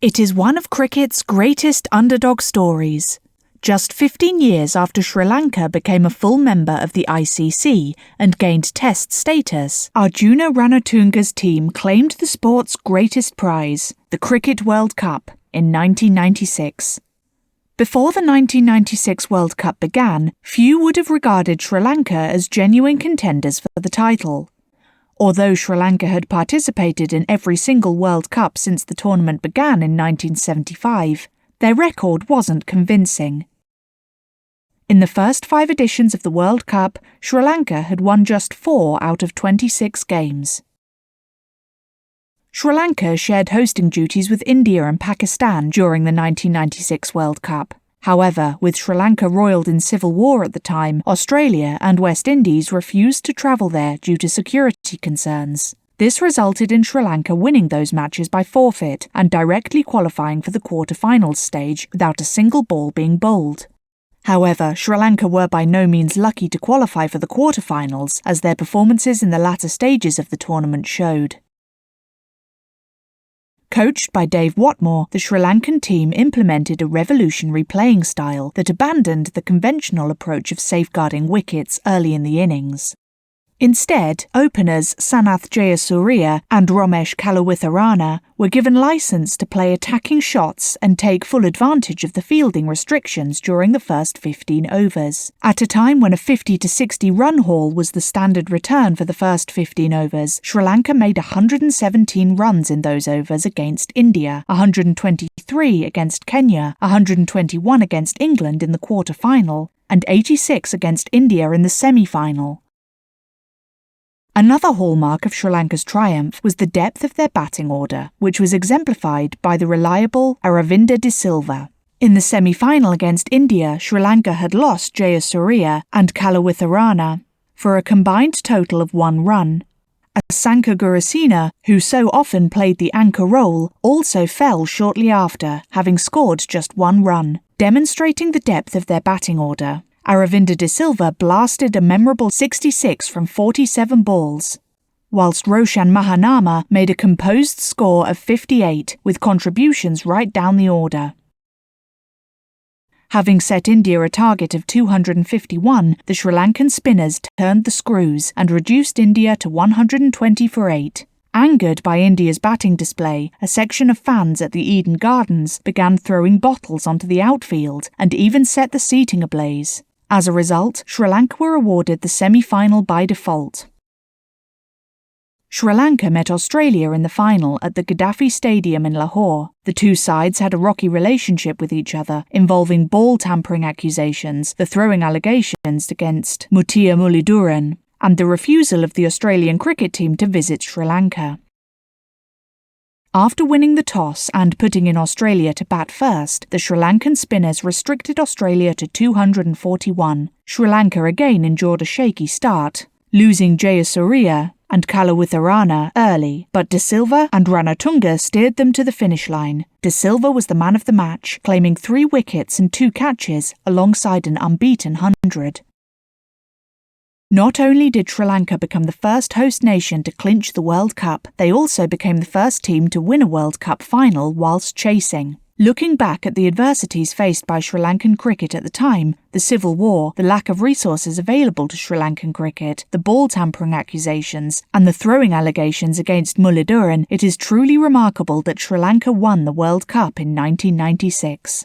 It is one of cricket's greatest underdog stories. Just 15 years after Sri Lanka became a full member of the ICC and gained Test status, Arjuna Ranatunga's team claimed the sport's greatest prize, the Cricket World Cup, in 1996. Before the 1996 World Cup began, few would have regarded Sri Lanka as genuine contenders for the title. Although Sri Lanka had participated in every single World Cup since the tournament began in 1975, their record wasn't convincing. In the first 5 editions of the World Cup, Sri Lanka had won just 4 out of 26 games. Sri Lanka shared hosting duties with India and Pakistan during the 1996 World Cup. However, with Sri Lanka roiled in civil war at the time, Australia and West Indies refused to travel there due to security concerns. This resulted in Sri Lanka winning those matches by forfeit and directly qualifying for the quarter-finals stage without a single ball being bowled. However, Sri Lanka were by no means lucky to qualify for the quarter-finals, as their performances in the latter stages of the tournament showed. Coached by Dave Watmore, the Sri Lankan team implemented a revolutionary playing style that abandoned the conventional approach of safeguarding wickets early in the innings. Instead, openers Sanath Jayasuriya and Romesh Kalawitharana were given license to play attacking shots and take full advantage of the fielding restrictions during the first 15 overs. At a time when a 50 to 60 run haul was the standard return for the first 15 overs, Sri Lanka made 117 runs in those overs against India, 123 against Kenya, 121 against England in the quarter-final, and 86 against India in the semi-final. Another hallmark of Sri Lanka's triumph was the depth of their batting order, which was exemplified by the reliable Aravinda de Silva. In the semi-final against India, Sri Lanka had lost Jayasuriya and Kalawitharana for a combined total of 1 run. Asanka Gurusena, who so often played the anchor role, also fell shortly after, having scored just 1 run, demonstrating the depth of their batting order. Aravinda de Silva blasted a memorable 66 from 47 balls, whilst Roshan Mahanama made a composed score of 58 with contributions right down the order. Having set India a target of 251, the Sri Lankan spinners turned the screws and reduced India to 120 for 8. Angered by India's batting display, a section of fans at the Eden Gardens began throwing bottles onto the outfield and even set the seating ablaze. As a result, Sri Lanka were awarded the semi-final by default. Sri Lanka met Australia in the final at the Gaddafi Stadium in Lahore. The two sides had a rocky relationship with each other, involving ball tampering accusations, the throwing allegations against Muralitharan, and the refusal of the Australian cricket team to visit Sri Lanka. After winning the toss and putting in Australia to bat first, the Sri Lankan spinners restricted Australia to 241. Sri Lanka again endured a shaky start, losing Jayasuriya and Kalawitharana early, but De Silva and Ranatunga steered them to the finish line. De Silva was the man of the match, claiming 3 wickets and 2 catches alongside an unbeaten 100. Not only did Sri Lanka become the first host nation to clinch the World Cup, they also became the first team to win a World Cup final whilst chasing. Looking back at the adversities faced by Sri Lankan cricket at the time, the civil war, the lack of resources available to Sri Lankan cricket, the ball tampering accusations, and the throwing allegations against Muralitharan, it is truly remarkable that Sri Lanka won the World Cup in 1996.